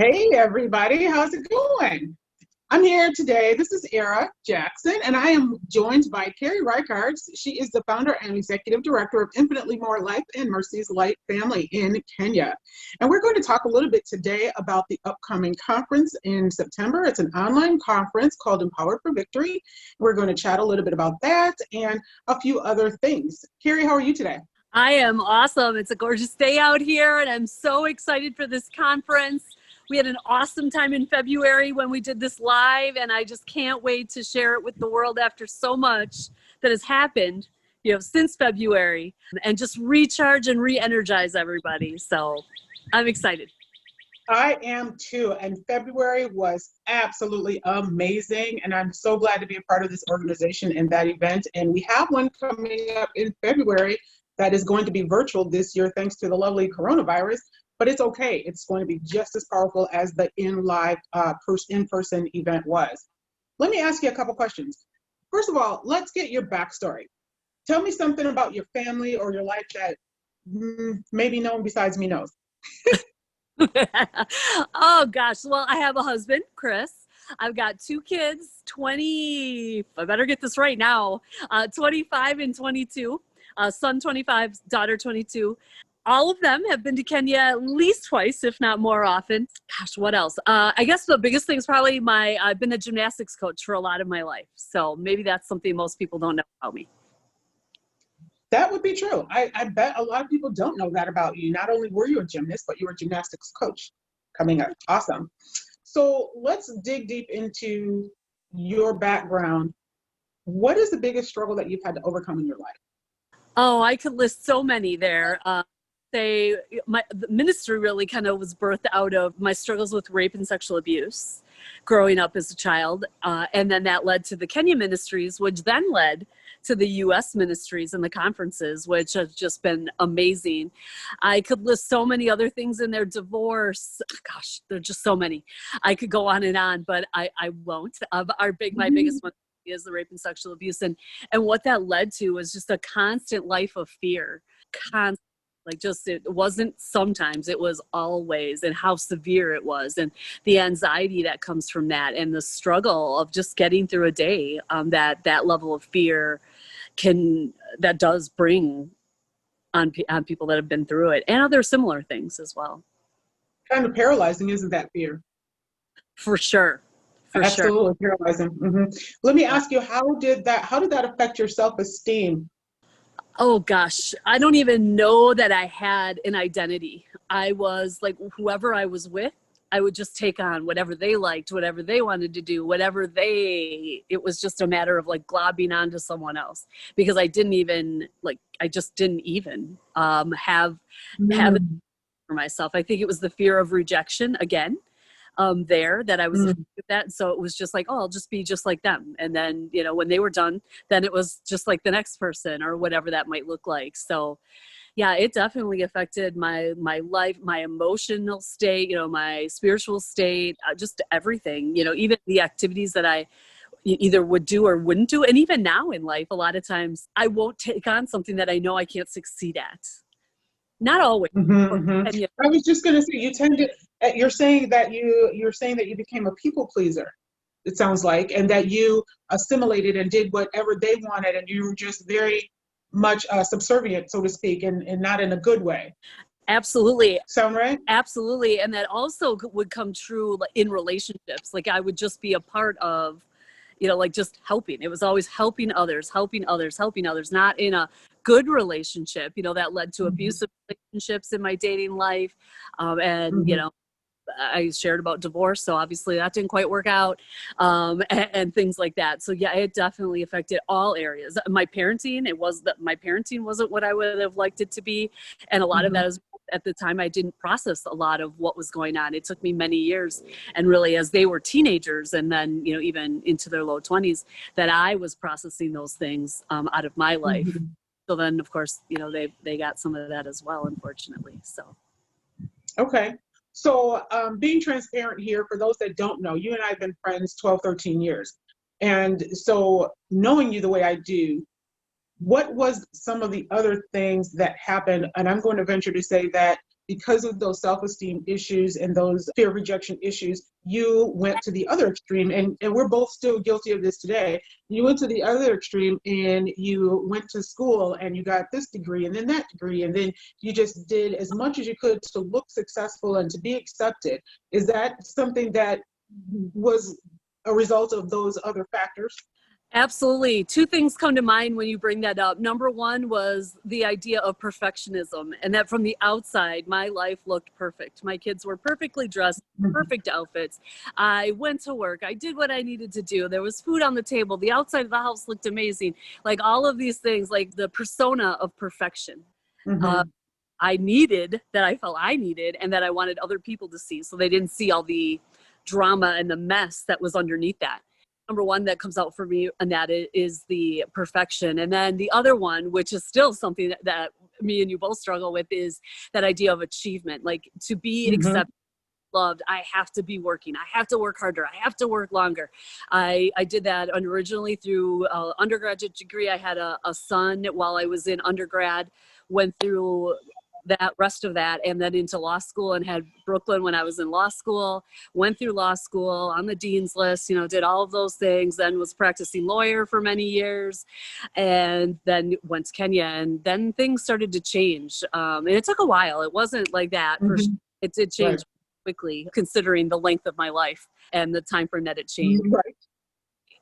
Hey everybody, how's it going? I'm here today. This is Era Jackson, and I am joined by Carrie Reichartz. She is the founder and executive director of Infinitely More Life and Mercy's Light Family in Kenya. And we're going to talk a little bit today about the upcoming conference in September. It's an online conference called Empowered for Victory. We're going to chat a little bit about that and a few other things. Carrie, how are you today? I am awesome. It's a gorgeous day out here, and I'm so excited for this conference. We had an awesome time in February when we did this live, and I just can't wait to share it with the world after so much that has happened, since February, and just recharge and re-energize everybody. So I'm excited. I am too, and February was absolutely amazing, and I'm so glad to be a part of this organization and that event. And we have one coming up in February that is going to be virtual this year thanks to the lovely coronavirus, but it's okay. It's going to be just as powerful as the in-person event was. Let me ask you a couple questions. First of all, let's get your backstory. Tell me something about your family or your life that maybe no one besides me knows. Oh gosh. Well, I have a husband, Chris. I've got two kids, I better get this right now, 25 and 22, son 25, daughter 22. All of them have been to Kenya at least twice, if not more often. Gosh, what else? I guess the biggest thing is probably I've been a gymnastics coach for a lot of my life. So maybe that's something most people don't know about me. That would be true. I bet a lot of people don't know that about you. Not only were you a gymnast, but you were a gymnastics coach coming up. Awesome. So let's dig deep into your background. What is the biggest struggle that you've had to overcome in your life? Oh, I could list so many there. The ministry really kind of was birthed out of my struggles with rape and sexual abuse growing up as a child. And then that led to the Kenya ministries, which then led to the U.S. ministries and the conferences, which have just been amazing. I could list so many other things in there. Divorce, gosh, there are just so many. I could go on and on, but I won't. My biggest one is the rape and sexual abuse. And what that led to was just a constant life of fear. It wasn't sometimes, it was always, and how severe it was, and the anxiety that comes from that, and the struggle of just getting through a day, that level of fear that does bring on people that have been through it, and other similar things as well. Kind of paralyzing, isn't that fear? For sure. Absolutely paralyzing. Mm-hmm. Let me ask you, how did that affect your self-esteem? Oh gosh, I don't even know that I had an identity. I was like, whoever I was with, I would just take on whatever they liked, whatever they wanted to do, it was just a matter of like globbing onto someone else, because I just didn't even have it for myself. I think it was the fear of rejection again. That I was with that. So it was just like, oh, I'll just be just like them. And then, when they were done, then it was just like the next person or whatever that might look like. So yeah, it definitely affected my life, my emotional state, my spiritual state, just everything, even the activities that I either would do or wouldn't do. And even now in life, a lot of times I won't take on something that I know I can't succeed at. Not always. I was just going to say, you're saying that you became a people pleaser, it sounds like, and that you assimilated and did whatever they wanted, and you were just very much subservient, so to speak, and not in a good way. Absolutely. Sound right? Absolutely. And that also would come true in relationships. Like I would just be a part of, just helping. It was always helping others, not in a good relationship, that led to abusive relationships in my dating life. I shared about divorce, so obviously that didn't quite work out, and things like that. So yeah, it definitely affected all areas. My parenting wasn't what I would have liked it to be, and a lot of that is, at the time, I didn't process a lot of what was going on. It took me many years, and really as they were teenagers, and then even into their low 20s, that I was processing those things out of my life. So then, of course, they got some of that as well, unfortunately. So okay. So being transparent here, for those that don't know, you and I have been friends 12, 13 years. And so knowing you the way I do, what was some of the other things that happened? And I'm going to venture to say that because of those self-esteem issues and those fear of rejection issues, you went to the other extreme. And we're both still guilty of this today. You went to the other extreme and you went to school and you got this degree and then that degree. And then you just did as much as you could to look successful and to be accepted. Is that something that was a result of those other factors? Absolutely. Two things come to mind when you bring that up. Number one was the idea of perfectionism, and that from the outside, my life looked perfect. My kids were perfectly dressed, perfect outfits. I went to work. I did what I needed to do. There was food on the table. The outside of the house looked amazing. Like all of these things, like the persona of perfection. I needed, that I felt I needed, and that I wanted other people to see, so they didn't see all the drama and the mess that was underneath that. Number one that comes out for me on that is the perfection. And then the other one, which is still something that me and you both struggle with, is that idea of achievement. Like, to be accepted, loved, I have to be working. I have to work harder. I have to work longer. I did that originally through an undergraduate degree. I had a son while I was in undergrad, went through that rest of that, and then into law school, and had Brooklyn when I was in law school, went through law school on the dean's list, did all of those things, then was practicing lawyer for many years, and then went to Kenya, and then things started to change. And it took a while. It wasn't like that. It did change quickly, considering the length of my life and the time frame that it changed.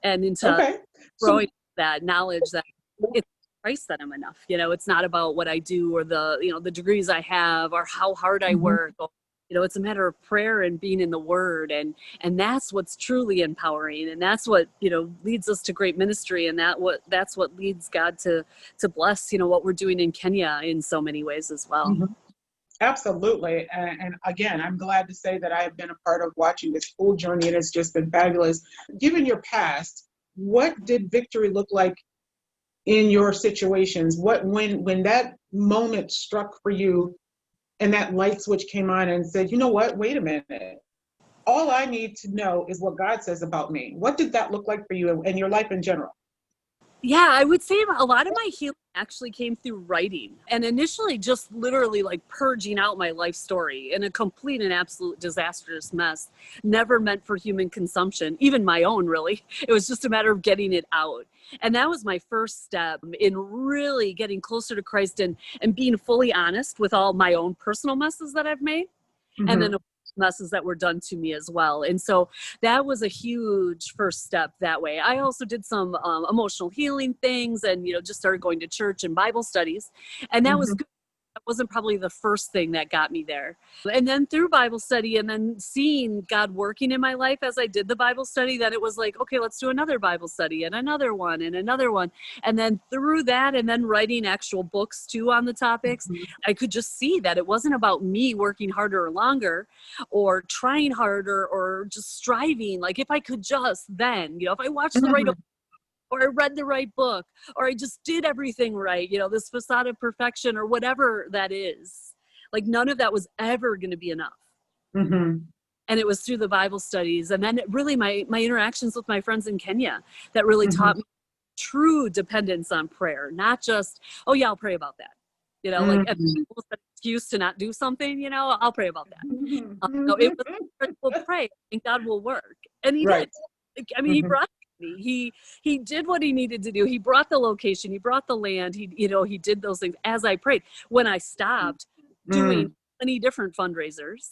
And into growing that knowledge that it's Christ that I'm enough. It's not about what I do or the degrees I have or how hard I work. It's a matter of prayer and being in the Word, and that's what's truly empowering, and that's what leads us to great ministry, and that's what leads God to bless what we're doing in Kenya in so many ways as well. Absolutely. And again, I'm glad to say that I have been a part of watching this whole journey, and it's just been fabulous. Given your past, what did victory look like in your situations? When that moment struck for you and that light switch came on and said, you know what, wait a minute, all I need to know is what God says about me. What did that look like for you and your life in general? Yeah, I would say a lot of my healing actually came through writing, and initially just literally like purging out my life story in a complete and absolute disastrous mess, never meant for human consumption, even my own, really. It was just a matter of getting it out. And that was my first step in really getting closer to Christ and being fully honest with all my own personal messes that I've made. And then messes that were done to me as well. And so that was a huge first step that way. I also did some emotional healing things, and just started going to church and Bible studies, and that was good. That wasn't probably the first thing that got me there. And then through Bible study and then seeing God working in my life as I did the Bible study, then it was like, okay, let's do another Bible study and another one and another one. And then through that, and then writing actual books too on the topics, I could just see that it wasn't about me working harder or longer or trying harder or just striving. Like, if I could just then, if I watched the right or I read the right book, or I just did everything right, this facade of perfection or whatever that is. Like, none of that was ever going to be enough. And it was through the Bible studies, and then really my interactions with my friends in Kenya that really taught me true dependence on prayer, not just, oh yeah, I'll pray about that. Like, if people said excuse to not do something, I'll pray about that. No, it was, we'll pray and God will work. And he did. I mean, he brought me. He did what he needed to do. He brought the location. He brought the land. He did those things as I prayed. When I stopped doing many different fundraisers,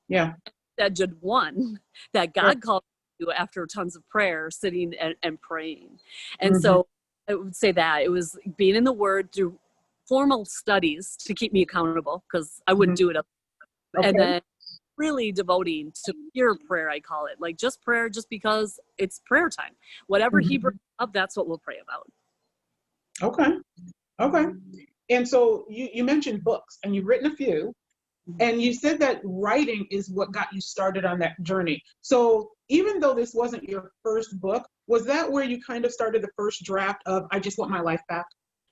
that did one that God called me to after tons of prayer, sitting and praying. And so I would say that it was being in the Word through formal studies to keep me accountable, because I wouldn't do it. And then really devoting to pure prayer, I call it, like just prayer, just because it's prayer time. Whatever he brings up, that's what we'll pray about. Okay. And so you mentioned books, and you've written a few, and you said that writing is what got you started on that journey. So even though this wasn't your first book, was that where you kind of started the first draft of I Just Want My Life Back?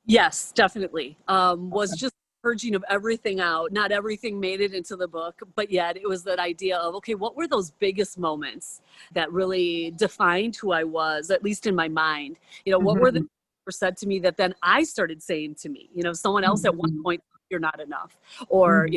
Yes, definitely. Was just purging of everything out. Not everything made it into the book, but yet it was that idea of, okay, what were those biggest moments that really defined who I was, at least in my mind? What were the things that were said to me that then I started saying to me? Someone else at one point, you're not enough, or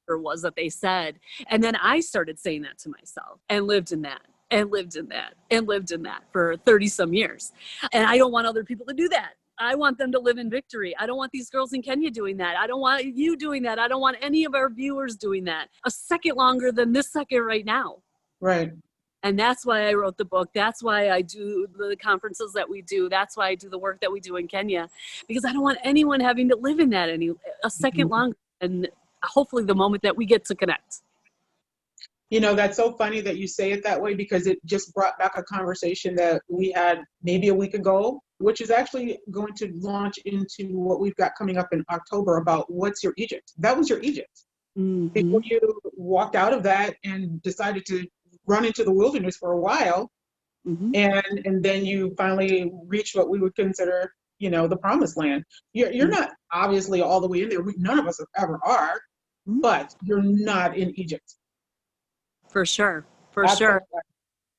whatever it was that they said. And then I started saying that to myself and lived in that and lived in that and lived in that for 30 some years. And I don't want other people to do that. I want them to live in victory. I don't want these girls in Kenya doing that. I don't want you doing that. I don't want any of our viewers doing that a second longer than this second right now. Right. And that's why I wrote the book. That's why I do the conferences that we do. That's why I do the work that we do in Kenya, because I don't want anyone having to live in that a second longer. And hopefully the moment that we get to connect. You know, that's so funny that you say it that way, because it just brought back a conversation that we had maybe a week ago, which is actually going to launch into what we've got coming up in October about what's your Egypt. That was your Egypt. Mm-hmm. Before you walked out of that and decided to run into the wilderness for a while, mm-hmm. and then you finally reached what we would consider, you know, the promised land. You're mm-hmm. not obviously all the way in there. None of us ever are, mm-hmm. but you're not in Egypt. For sure. For Absolutely. sure.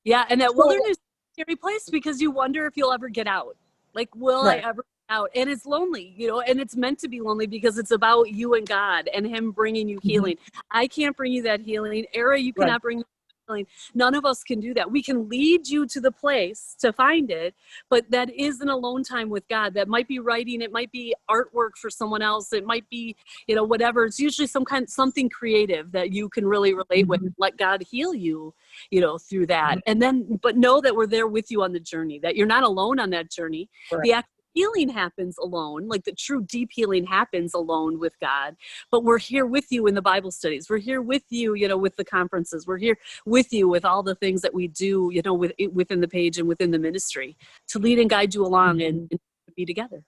Yeah. And that wilderness is a scary place because you wonder if you'll ever get out. Like, will Right. I ever get out? And it's lonely, you know, and it's meant to be lonely because it's about you and God and him bringing you healing. Mm-hmm. I can't bring you that healing. Era, you cannot bring healing. None of us can do that. We can lead you to the place to find it, but that is an alone time with God. That might be writing. It might be artwork for someone else. It might be, you know, whatever. It's usually something creative that you can really relate Mm-hmm. with. Let God heal you, you know, through that. Mm-hmm. And then, but know that we're there with you on the journey, that you're not alone on that journey. Right. The actual healing happens alone, like the true deep healing happens alone with God, but we're here with you in the Bible studies. We're here with you, you know, with the conferences. We're here with you with all the things that we do, you know, within the page and within the ministry to lead and guide you along Mm-hmm. and be together.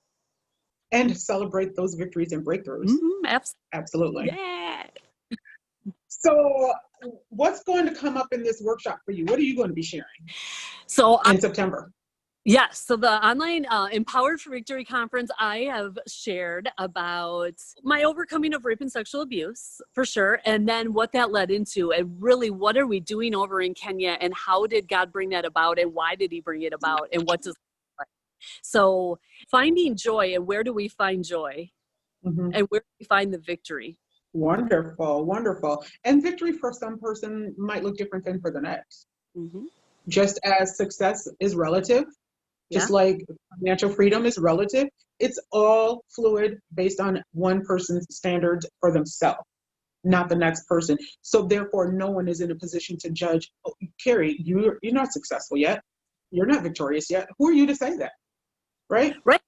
And celebrate those victories and breakthroughs. Mm-hmm. Absolutely. Yeah. So what's going to come up in this workshop for you? What are you going to be sharing in September? Yes. So the online Empowered for Victory conference, I have shared about my overcoming of rape and sexual abuse, for sure. And then what that led into, and really what are we doing over in Kenya, and how did God bring that about, and why did he bring it about, and what does it look like? So finding joy, and where do we find joy? Mm-hmm. And where do we find the victory? Wonderful, wonderful. And victory for some person might look different than for the next. Mm-hmm. Just as success is relative, just like financial freedom is relative, it's all fluid based on one person's standards for themselves, not the next person. So therefore, no one is in a position to judge, oh, Carrie, you're not successful yet. You're not victorious yet. Who are you to say that? Right? Right.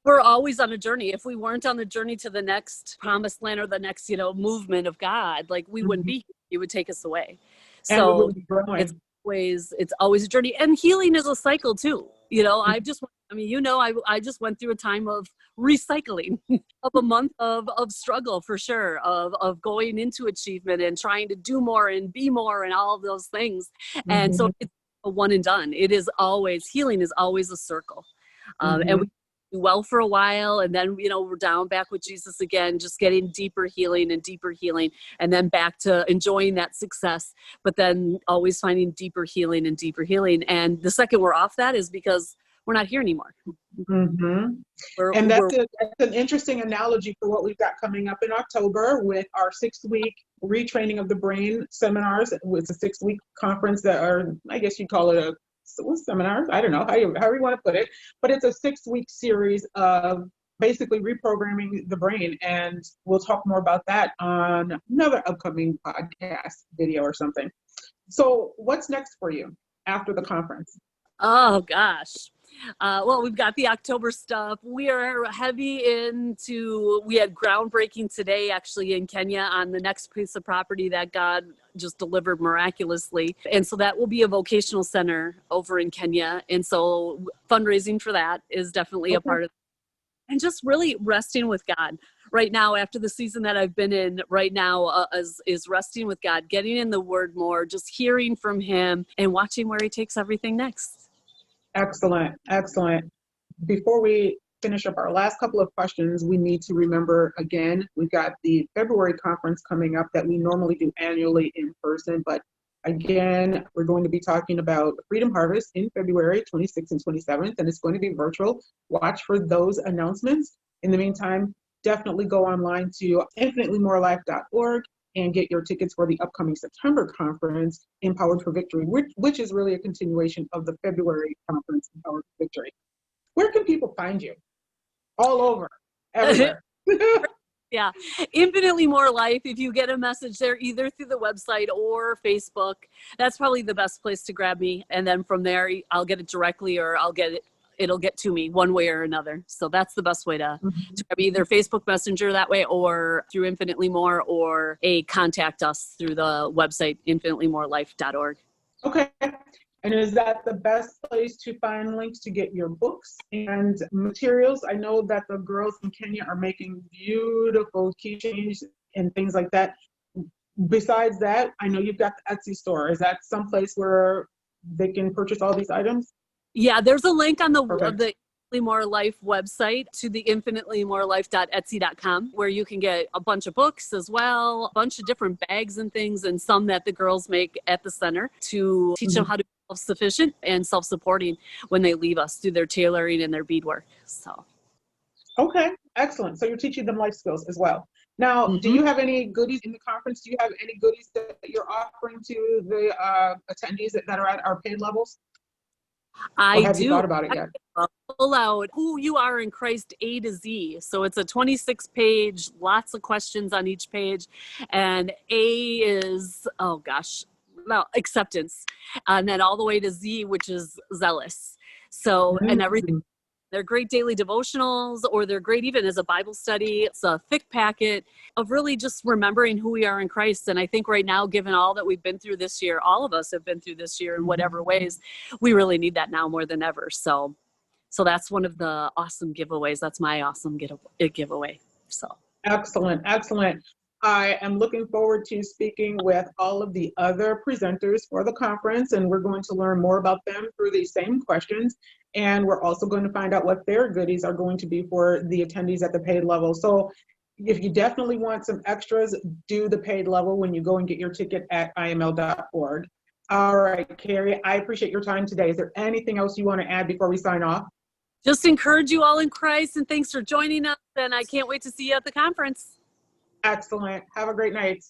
We're always on a journey. If we weren't on the journey to the next promised land or the next, you know, movement of God, like we wouldn't be, he would take us away. So it's always a journey, and healing is a cycle too. You know, I just went through a time of recycling of a month of struggle, for sure, of going into achievement and trying to do more and be more and all of those things. Mm-hmm. And so it's a one and done. Healing is always a circle. And we do well for a while, and then, you know, we're down back with Jesus again, just getting deeper healing, and then back to enjoying that success, but then always finding deeper healing. And the second we're off that is because we're not here anymore. Mm-hmm. That's an interesting analogy for what we've got coming up in October with our 6-week retraining of the brain seminars. It's a 6-week conference that are, I guess you'd call it seminars. I don't know how you want to put it, but it's a 6-week series of basically reprogramming the brain. And we'll talk more about that on another upcoming podcast video or something. So what's next for you after the conference? Oh, gosh. Well, we've got the October stuff. We are heavy we had groundbreaking today, actually, in Kenya on the next piece of property that God just delivered miraculously. And so that will be a vocational center over in Kenya. And so fundraising for that is definitely a part of it. And just really resting with God right now, after the season that I've been in right now, is resting with God, getting in the Word more, just hearing from him and watching where he takes everything next. Excellent. Before we finish up our last couple of questions, we need to remember again, we've got the February conference coming up that we normally do annually in person, but again, we're going to be talking about Freedom Harvest in February 26th and 27th, and it's going to be virtual. Watch for those announcements. In the meantime, definitely go online to infinitelynorelife.org and get your tickets for the upcoming September conference, Empowered for Victory, which is really a continuation of the February conference, Empowered for Victory. Where can people find you? All over, everywhere. Yeah, Infinitely More Life. If you get a message there, either through the website or Facebook, that's probably the best place to grab me. And then from there, I'll get it directly, or it'll get to me one way or another. So that's the best way to grab either Facebook Messenger that way, or through Infinitely More, or contact us through the website, infinitelymorelife.org. Okay. And is that the best place to find links to get your books and materials? I know that the girls in Kenya are making beautiful keychains and things like that. Besides that, I know you've got the Etsy store. Is that someplace where they can purchase all these items? Yeah, there's a link on the Perfect. Infinitely More Life website to the infinitelymorelife.etsy.com, where you can get a bunch of books as well, a bunch of different bags and things, and some that the girls make at the center to teach them how to be self-sufficient and self-supporting when they leave us through their tailoring and their beadwork. So, Okay, excellent. So you're teaching them life skills as well. Now, do you have any goodies in the conference? Do you have any goodies that you're offering to the attendees that are at our paid levels? I Or have you do. thought about it yet? Pull out Who You Are in Christ A to Z. So it's a 26-page, lots of questions on each page. And A is, acceptance. And then all the way to Z, which is zealous. So, and everything. They're great daily devotionals, or they're great even as a Bible study. It's a thick packet of really just remembering who we are in Christ. And I think right now, given all that we've been through this year, all of us have been through this year in whatever ways, we really need that now more than ever. So that's one of the awesome giveaways. That's my awesome giveaway. So Excellent, excellent. I am looking forward to speaking with all of the other presenters for the conference, and we're going to learn more about them through these same questions. And we're also going to find out what their goodies are going to be for the attendees at the paid level. So if you definitely want some extras, do the paid level when you go and get your ticket at iml.org. All right, Carrie, I appreciate your time today. Is there anything else you want to add before we sign off? Just encourage you all in Christ, and thanks for joining us. And I can't wait to see you at the conference. Excellent. Have a great night.